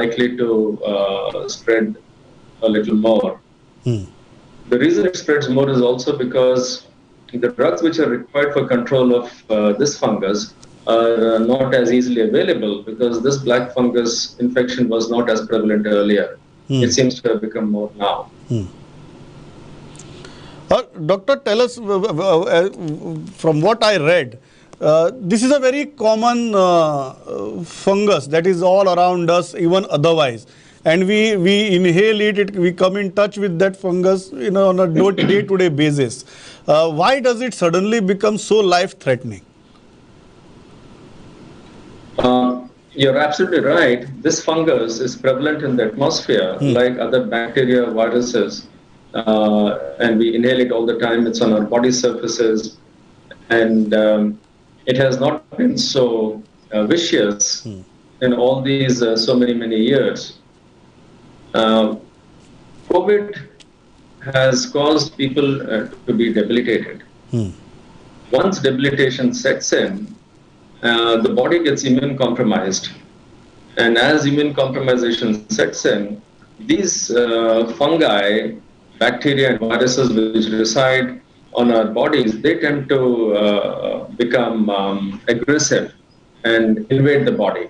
likely to spread a little more. Hmm. The reason it spreads more is also because the drugs which are required for control of this fungus are not as easily available because this black fungus infection was not as prevalent earlier. It seems to have become more now. Doctor, tell us, from what I read, this is a very common fungus that is all around us, even otherwise. And we inhale it, we come in touch with that fungus, on a day-to-day basis. Why does it suddenly become so life-threatening? You're absolutely right. This fungus is prevalent in the atmosphere like other bacteria, viruses, and we inhale it all the time. It's on our body surfaces, and it has not been so vicious in all these so many years. COVID has caused people to be debilitated. Once debilitation sets in, the body gets immune compromised. And as immune compromisation sets in, these fungi, bacteria and viruses which reside on our bodies, they tend to become aggressive and invade the body.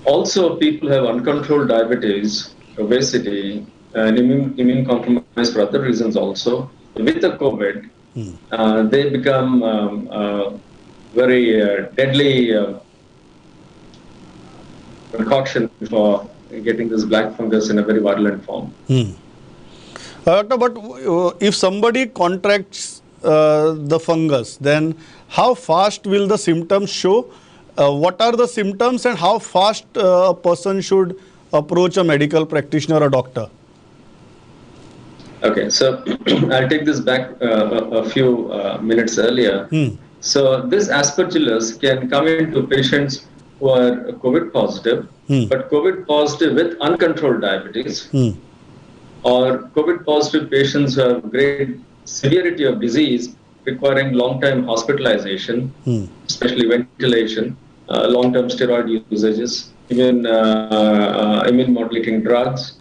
Also, people have uncontrolled diabetes, obesity, and immune compromise for other reasons also. With the COVID, they become very deadly concoction for getting this black fungus in a very virulent form. Doctor, but if somebody contracts the fungus, then how fast will the symptoms show? What are the symptoms and how fast a person should approach a medical practitioner or doctor? Okay, so I'll take this back a few minutes earlier. So this aspergillus can come into patients who are COVID positive, but COVID positive with uncontrolled diabetes, or COVID positive patients who have great severity of disease requiring long-term hospitalization, especially ventilation, long-term steroid usages, even immune modulating drugs,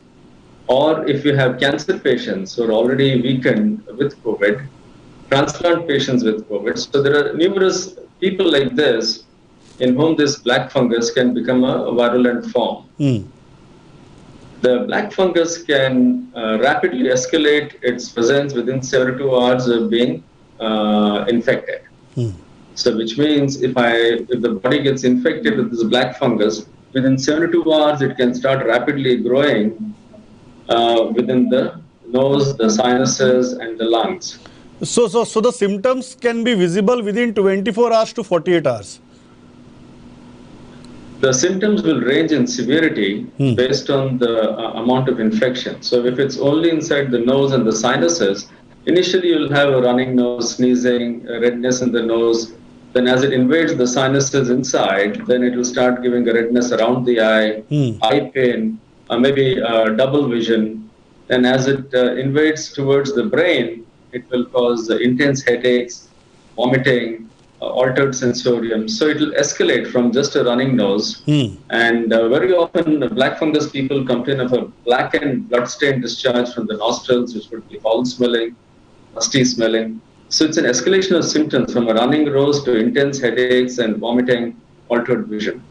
or if you have cancer patients who are already weakened with COVID, transplant patients with COVID. So there are numerous people like this in whom this black fungus can become a virulent form. The black fungus can rapidly escalate its presence within 72 hours of being infected. So which means if the body gets infected with this black fungus, within 72 hours it can start rapidly growing within the nose, the sinuses and the lungs. So the symptoms can be visible within 24 hours to 48 hours? The symptoms will range in severity based on the amount of infection. So if it's only inside the nose and the sinuses, initially you'll have a running nose, sneezing, redness in the nose. Then as it invades the sinuses inside, then it will start giving a redness around the eye pain, maybe double vision. And as it invades towards the brain, it will cause intense headaches, vomiting, altered sensorium. So it will escalate from just a running nose. And very often black fungus people complain of a blackened blood-stained discharge from the nostrils, which would be foul smelling, musty smelling. So it's an escalation of symptoms from a running nose to intense headaches and vomiting, altered vision.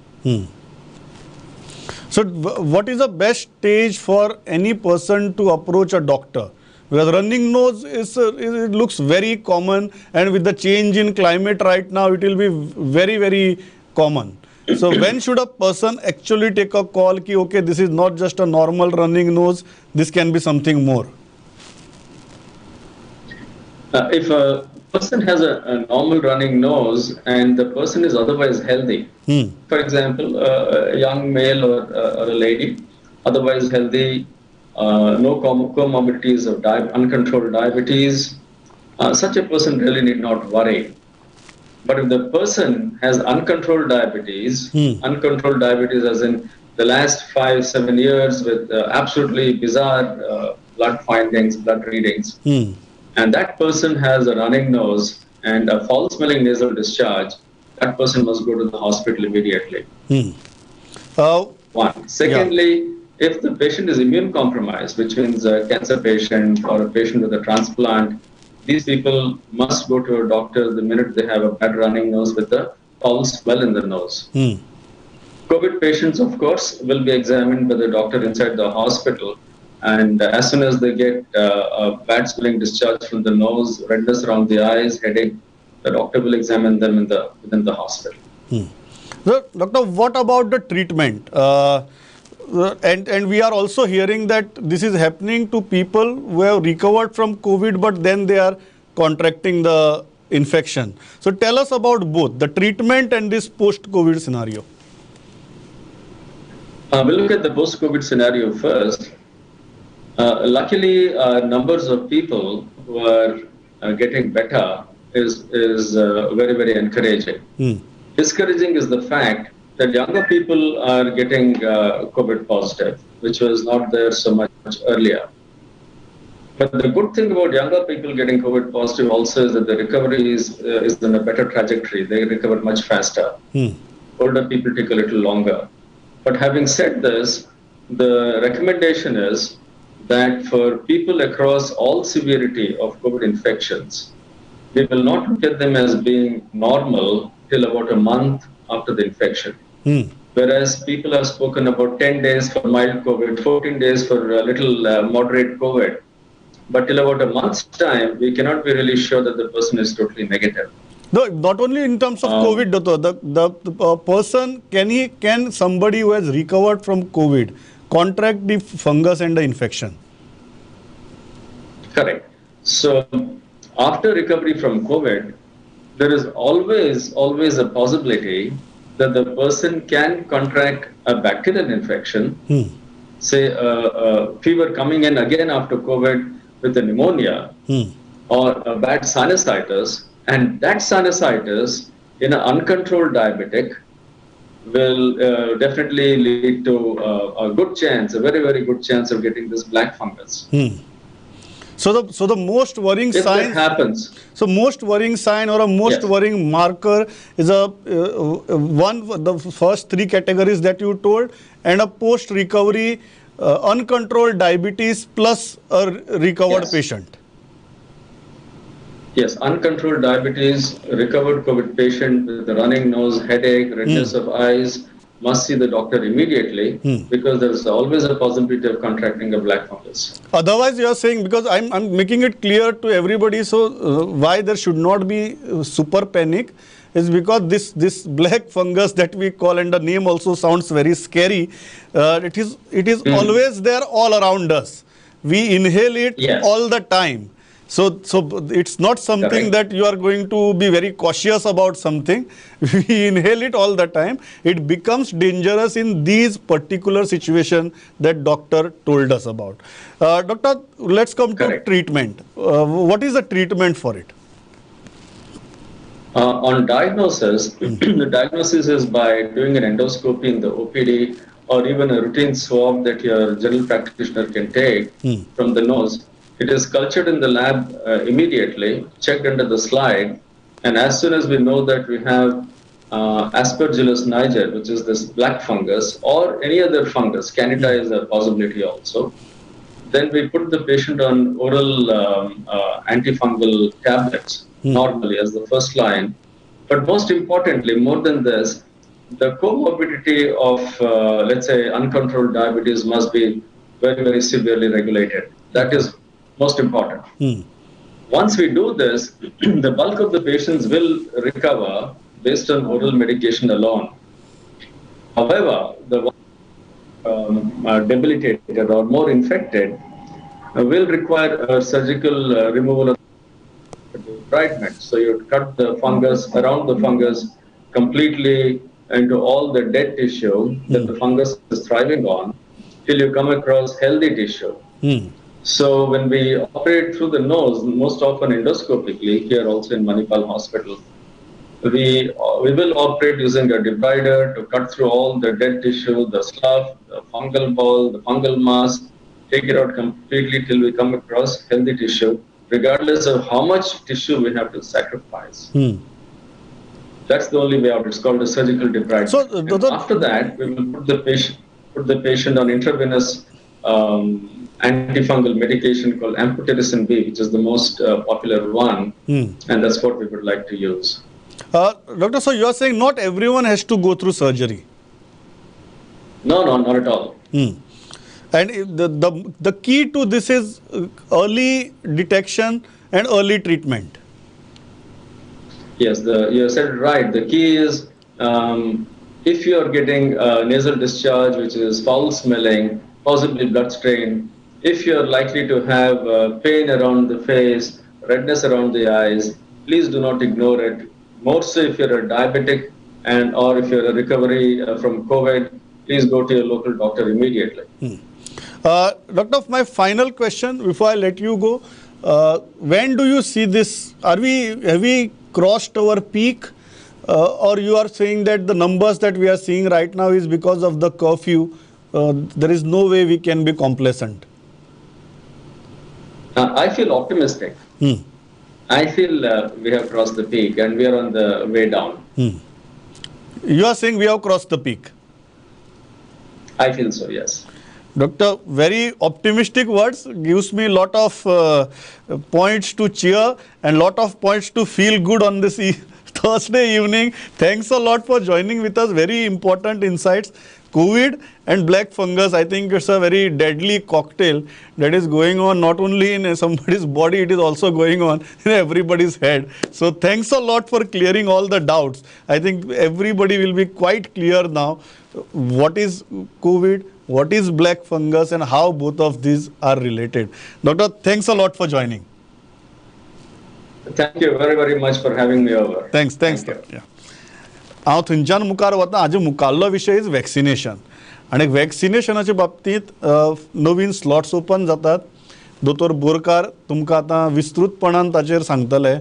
So what is the best stage for any person to approach a doctor? Because running nose it looks very common, and with the change in climate right now, it will be very common. So when should a person actually take a call ki, okay, this is not just a normal running nose, this can be something more? If a person has a normal running nose and the person is otherwise healthy, for example, a young male or a lady, otherwise healthy, no comorbidities of uncontrolled diabetes, such a person really need not worry. But if the person has uncontrolled diabetes as in the last 5-7 years with absolutely bizarre blood findings, blood readings, and that person has a running nose and a foul-smelling nasal discharge, that person must go to the hospital immediately. One. Yeah. Secondly, if the patient is immune compromised, which means a cancer patient or a patient with a transplant, these people must go to a doctor the minute they have a bad running nose with a foul smell in the nose. Hmm. COVID patients, of course, will be examined by the doctor inside the hospital. And as soon as they get a bad smelling discharge from the nose, redness around the eyes, headache, the doctor will examine them within the hospital. So, doctor, what about the treatment? And we are also hearing that this is happening to people who have recovered from COVID, but then they are contracting the infection. So tell us about both the treatment and this post-COVID scenario. We'll look at the post-COVID scenario first. Luckily, numbers of people who are getting better is very, very encouraging. Discouraging is the fact that younger people are getting COVID positive, which was not there so much earlier. But the good thing about younger people getting COVID positive also is that the recovery is in a better trajectory. They recover much faster. Older people take a little longer. But having said this, the recommendation is that for people across all severity of COVID infections, we will not look at them as being normal till about a month after the infection. Whereas people have spoken about 10 days for mild COVID, 14 days for a little moderate COVID. But till about a month's time, we cannot be really sure that the person is totally negative. No, not only in terms of COVID, doctor, the person, can somebody who has recovered from COVID contract the fungus and the infection? Correct. So after recovery from COVID, there is always a possibility that the person can contract a bacterial infection, say a fever coming in again after COVID with a pneumonia or a bad sinusitis, and that sinusitis in an uncontrolled diabetic will definitely lead to a good chance, a very, very good chance of getting this black fungus. So the most worrying If sign that happens. So most worrying sign or a most worrying marker is the first three categories that you told, and a post recovery uncontrolled diabetes plus a recovered patient. Yes, uncontrolled diabetes, recovered COVID patient with a running nose, headache, redness of eyes, must see the doctor immediately because there is always a possibility of contracting a black fungus. Otherwise, you are saying, because I'm making it clear to everybody, so why there should not be super panic is because this black fungus that we call, and the name also sounds very scary, it is always there all around us. We inhale it all the time. So it's not something that you are going to be very cautious about something. We inhale it all the time. It becomes dangerous in these particular situations that doctor told us about. Doctor, let's come to treatment. What is the treatment for it? On diagnosis, the diagnosis is by doing an endoscopy in the OPD or even a routine swab that your general practitioner can take from the nose. It is cultured in the lab immediately, checked under the slide, and as soon as we know that we have Aspergillus niger, which is this black fungus, or any other fungus, Candida is a possibility also, then we put the patient on oral antifungal tablets normally as the first line. But most importantly, more than this, the comorbidity of, let's say, uncontrolled diabetes must be very, very severely regulated. That is most important. Once we do this, the bulk of the patients will recover based on oral medication alone. However, the ones debilitated or more infected will require a surgical removal of debridement. So you cut the fungus, around the fungus, completely into all the dead tissue that the fungus is thriving on, till you come across healthy tissue. So when we operate through the nose, most often endoscopically, here also in Manipal Hospital, we will operate using a debrider to cut through all the dead tissue, the slough, the fungal ball, the fungal mass, take it out completely till we come across healthy tissue, regardless of how much tissue we have to sacrifice. That's the only way out. It's called a surgical debridement. So, And after that, we will put the patient on intravenous antifungal medication called amphotericin B, which is the most popular one, and that's what we would like to use. Doctor, so you are saying not everyone has to go through surgery? No, not at all. And the key to this is early detection and early treatment. Yes, you said it right. The key is if you are getting nasal discharge, which is foul smelling, possibly blood stain, if you are likely to have pain around the face, redness around the eyes, please do not ignore it. More so if you're a diabetic or if you're a recovery from COVID, please go to your local doctor immediately. Doctor, my final question before I let you go, when do you see this? Have we crossed our peak, or you are saying that the numbers that we are seeing right now is because of the curfew? There is no way we can be complacent. I feel optimistic. I feel we have crossed the peak and we are on the way down. You are saying we have crossed the peak? I feel so, yes. Doctor, very optimistic words, gives me a lot of points to cheer and lot of points to feel good on this Thursday evening. Thanks a lot for joining with us. Very important insights. COVID and black fungus, I think it's a very deadly cocktail that is going on not only in somebody's body, it is also going on in everybody's head. So thanks a lot for clearing all the doubts. I think everybody will be quite clear now what is COVID, what is black fungus, and how both of these are related. Doctor, thanks a lot for joining. Thank you very, very much for having me over. Thanks. Yeah. हांव थंयच्यान मुखार वता. हाजे मुखारलो विशय is vaccination आणि वॅक्सिनेशनाच्या बाबतींत नवीन slots open जातात. दोतोर बोरकार तुमकां आतां विस्तृतपणान ताचेर सांगतले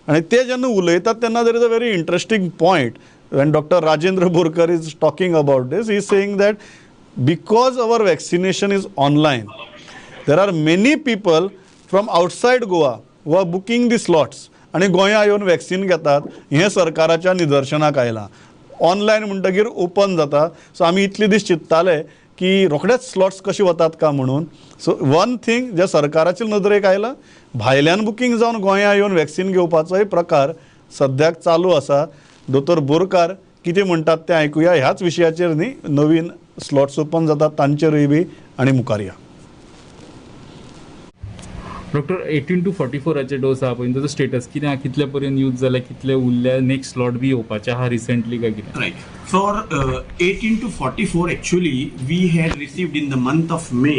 आणि ते जेन्ना उलयतात तेन्ना there is a very interesting point when Dr. Rajendra Borkar is talking about this. He is saying that because our vaccination is online, there are many people from outside Goa who are booking the slots आणि गोंया येवन vaccine घेतात. हें सरकाराच्या निदर्शनाक आयलां. Online म्हणटकीर open जाता. सो आमी इतले दीस चिंत्ताले की रोखडेच स्लॉट्स कशे वतात का म्हणून. सो वन थिंग जे सरकाराच्या नदरेक आयलां, भायल्यान बुकींग जावन गोंया येवन वॅक्सिन घेवपाचोय प्रकार सद्याक चालू आसा. दोतोर बोरकार कितें म्हणटात तें आयकुया. ह्याच विशयाचेर न्ही नवीन स्लॉट्स ओपन जातात तांचेरूय बी आनी मुखार या. डॉक्टर 18 to 44 डोस आहा पळय ताचो स्टेटस कितें आहा, कितले पर्यंत यूज जाले, कितले उरले, नेक्स्ट स्लॉट बी येवपाचे आहा रिसेंटली काय कितें? Right. For 18 to 44 actually we had received in the month of May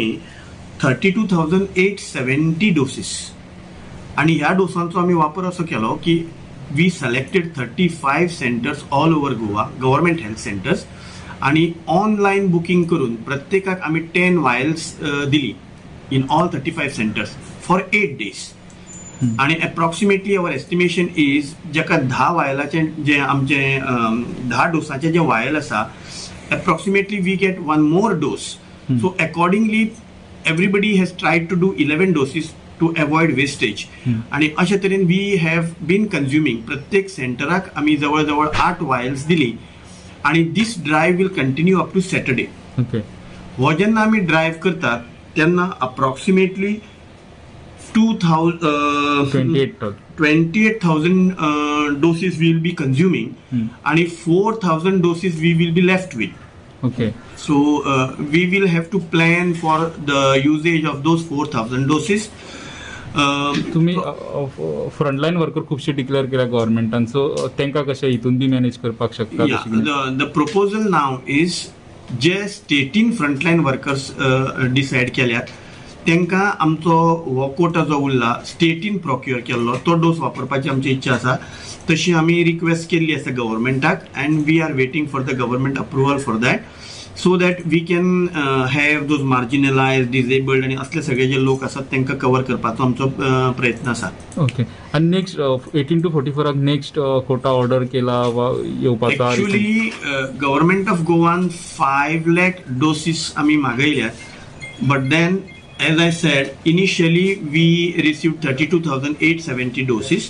32,870 doses. आणि ह्या डोसांचो आमी वापर असो केलो की we selected 35 centres all over Goa, government health centres, आणि ऑनलाईन बुकिंग करून प्रत्येकाक आमी 10 वायल्स दिली in all 35 centres for 8 days. आणि अप्रॉक्सिमेटली अवर एस्टिमेशन इज जेका 10 वायलाचे जे आमचे 10 डोसाचे जे वायल आसा, approximately we get 1 more dose. So accordingly everybody has tried to do 11 doses to avoid wastage. आणि अशा तरेन वी हॅव बीन कन्झ्युमिंग प्रत्येक सेंटराक आमी जवळ जवळ 8 वायल्स दिली. आणि this drive will continue up to Saturday. हो जेन्ना आमी ड्रायव्ह करतात तेन्ना approximately 28,000 doses we will be consuming, and 4,000 doses we will be left with. Okay. So we will have to plan for the usage of those 4,000 doses. तुम्ही frontline worker खूपशे declare केल्या गव्हर्नमेंटान, सो तांकां कशें हितून बी मॅनेज करपाक शकता? The proposal now is जे स्टेटीन frontline workers decide केल्यात तांकां आमचो हो कोटा जो उरला स्टेटीन प्रोक्युअर केल्लो तो डोस वापरपाची आमची इच्छा आसा. तशी आमी रिक्वेस्ट केल्ली आसा गव्हर्नमेंटाक, and we are waiting for the government approval for that, so that we can have those marginalised, disabled आणि असले सगळे जे लोक आसात तांकां कवर करपाचो आमचो प्रयत्न आसा. ओके. आणि next 18 to 44 next quota order केला वा येवपाचा? एक्चुअली गव्हर्नमेंट ऑफ गोवान 5 lakh doses आमी मागयल्यात, but then as I said, initially we received 32,870 doses,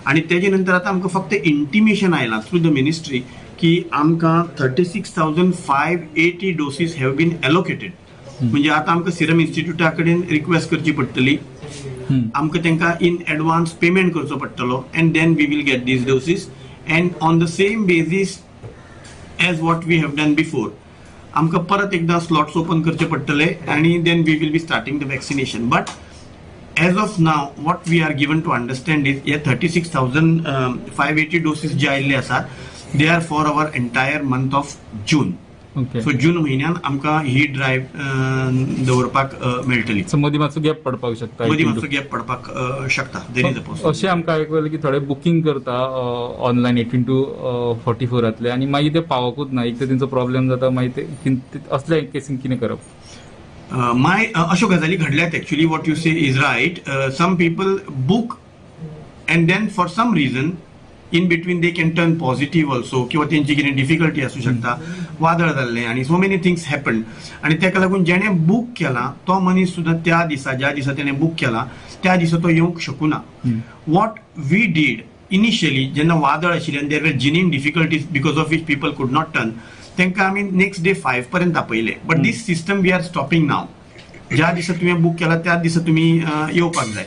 आणि तेजे नंतर आता आमकां फक्त इंटिमेशन आयलां थ्रू द मिनिस्ट्री की आमकां 36,580 डोसीस हॅव बीन एलोकेटेड. म्हणजे आता आमकां सिरम इन्स्टिट्यूटा कडेन रिक्वेस्ट करची पडटली, आमकां तांकां इन एडवान्स पेमेंट करचो पडटलो and then we will get these doses and on the same basis as what we have done before आमकां परत एकदा स्लॉट्स ओपन करचे पडटले आणि then we will be starting the vaccination. But as of now what we are given to understand is हे 36,580 doses जे आयिल्ले आसात they are for our entire month of June. So June म्हयन्यान आमकां ही drive दवरपाक मेळटली. सो मदीं मातसो गॅप पडपाक शकता, मदीं मातसो गॅप पडपाक शकता. There is a possibility. अशें आमकां आयकलें की थोडे बुकींग करता ऑनलायन 18 to 44 आनी मागीर ते पावकूच ना, एक तर तेंचो प्रॉब्लेम जाता, मागीर ते असल्या केसीन कितें करप? अश्यो गजाली घडल्यात. Actually what you say is right. Some people book and then for some reason in between they can turn positive also, किंवा त्यांची कितें डिफिकल्टी असू शकता, वादळ जाल्लें आणि सो मेनी थिंग्स हॅपन. आणि ताका लागून जेणे बूक केला तो मनीस सुद्धा त्या दिसा ज्या दिसा त्याने बूक केला त्या दिसा तो येवंक शकूना. वॉट वी डीड इनिशियली जेन्ना वादळ आशिल्लें आनी there were genuine difficulties because of which people could not turn, तांकां आमी नेक्स्ट डे 5 पर्यंत आपयले. But this system we are stopping now. ज्या दिसा तुवें बूक केला त्या दिसा तुमी येवपाक जाय,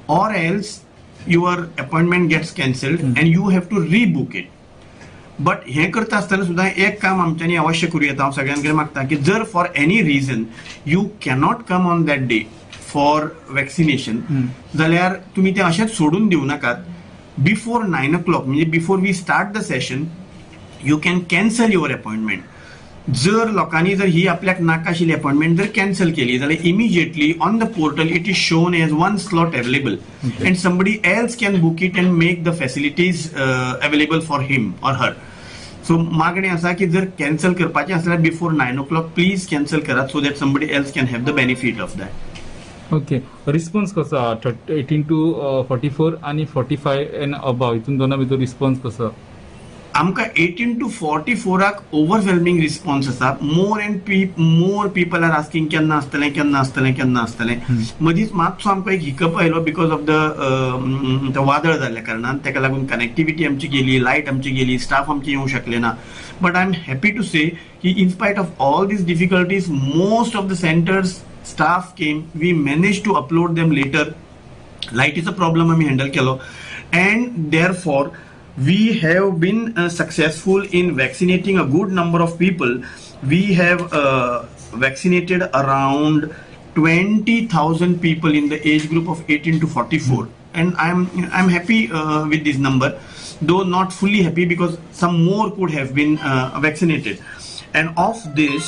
or else your appointment gets cancelled and you have to rebook it. But हे करता आसतना सुद्धा एक काम आमच्यांनी अवश्य करूं येता. हांव सगळ्यांकडे मागता की जर for any reason you cannot come on that day for vaccination जाल्यार तुमी ते अशेंच सोडून दिवं नाकात. बिफोर 9 o'clock म्हणजे before we start the session you can cancel your appointment. जर लोकांनी जर ही आपल्याक नाका आशिल्ली अपॉइंटमेंट जर कॅन्सल केली जाल्यार immediately on the portal it is shown as 1 slot available and somebody else can book it and make the facilities available for him or her. So मागणें आसा की जर कॅन्सल करपाचें आसल्यार बिफोर 9 o'clock प्लीज कॅन्सल करात so that somebody else can have the benefit of that. Okay. Response कसो आहा 18 to 44 आनी 45 एंड अबाव हितून दोना भितर रिस्पॉन्स कसो? आमकां 18 to 44 ओवरवेल्मिंग रिस्पॉन्स आसा. मोर पीपल आर आस्किंग केन्ना आसतलें केन्ना आसतलें केन्ना आसतलें. मदींच मातसो आमकां एक हिकअप आयलो बिकॉज ऑफ द वादळ जाल्ल्या कारणान, ताका लागून कनेक्टिविटी आमची गेली, लायट आमची गेली, स्टाफ आमचे येवंक शकले ना. But I am happy to say की in spite of all these difficulties most of the centres staff came. We manage to upload them later. लायटीचो प्रॉब्लम आमी हँडल केलो and therefore we have been successful in vaccinating a good number of people. We have vaccinated around 20,000 people in the age group of 18 to 44 and I'm happy with this number, though not fully happy because some more could have been vaccinated. And of this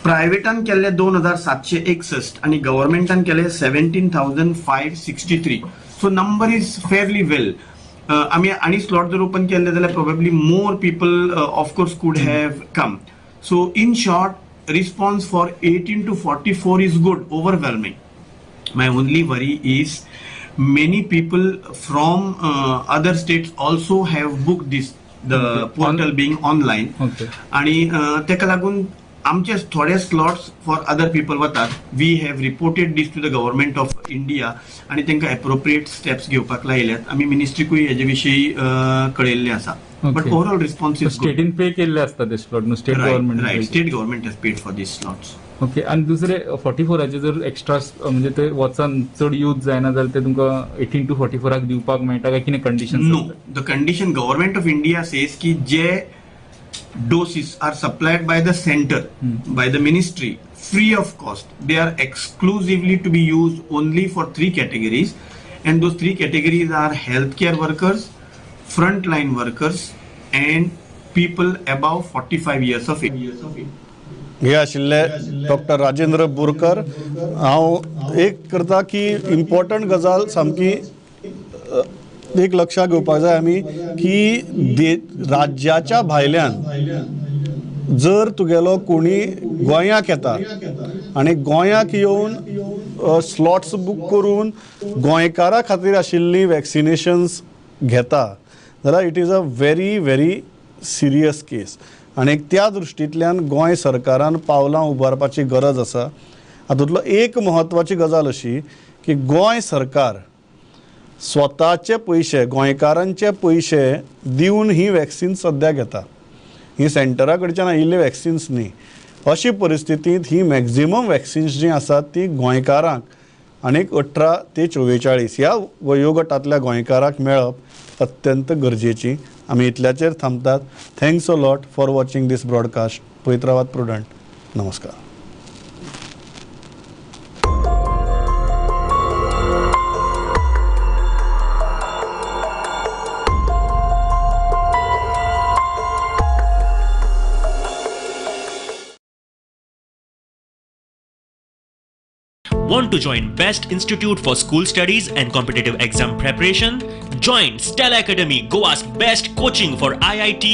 प्रायवेटान केल्ले 2,761 आणि गव्हर्नमेंटान केले 17,563. So number is fairly well. आम्ही आणि slot जर open केले जाल्यार probably more people of course could have come. So in short response for 18 to 44 is good, overwhelming. My only worry is many people from other states also have booked this, the portal being online. आणि ताका लागून आमचे थोडे slots for other people वतात. We have reported these to the government of India आणि तांकां appropriate steps घेवपाक लायल्यात. आमी मिनिस्ट्रीकूय हेजे विशीं कळयल्लें आसा. बट ओवरऑल रिस्पॉन्स इज स्टेटीन पे केल्ले आसता ते स्लॉट न्हू? State government, right, state government has paid for these slots. Okay. आणि दुसरे 44 जर एक्स्ट्रा म्हणजे ते वचन चड यूज जायना जाल्यार ते तुमकां 18 to 44 दिवपाक मेळटा काय कितें condition? No, the condition government of India says की जे doses are supplied by the center, by the ministry, free of cost. They are exclusively to be used only for 3 categories, and those 3 categories are healthcare workers, frontline workers, and people above 45 years of age. हे आशिल्ले doctor Rajendra Borkar. हांव एक करता की important गजाल सामकी एक लक्षात घेवपाक जाय आमी की राज्याच्या भायल्यान जर तुगेलो कोणी गोंयाक येता आनी गोंयाक येवन स्लॉट्स बूक करून गोंयकारा खातीर आशिल्ली वॅक्सिनेशन्स घेता जाल्यार it is a very very serious case. आनी त्या दृश्टींतल्यान गोंय सरकारान पावलां उबारपाची गरज आसा. हातूंतलो एक म्हत्वाची गजाल अशी की गोंय सरकार स्वताचे पयशे गोंयकारांचे पयशे दिवन ही वॅक्सिन सद्या घेता. ही सेंटरा कडच्यान आयिल्ले वॅक्सिन्स न्ही. अशी परिस्थितींत ही मॅक्झिमम वॅक्सिन्स जी आसात ती गोंयकारांक आनीक 18 ते 44 ह्या वयोगटांतल्या गोंयकारांक मेळप अत्यंत गरजेची. आमी इतल्याचेर थांबतात. Thanks a lot for watching this broadcast. पळयत रावात प्रुडंट. नमस्कार. Want to join Best Institute for School Studies and Competitive Exam Preparation? Join Stella Academy, Goa's best coaching for IIT,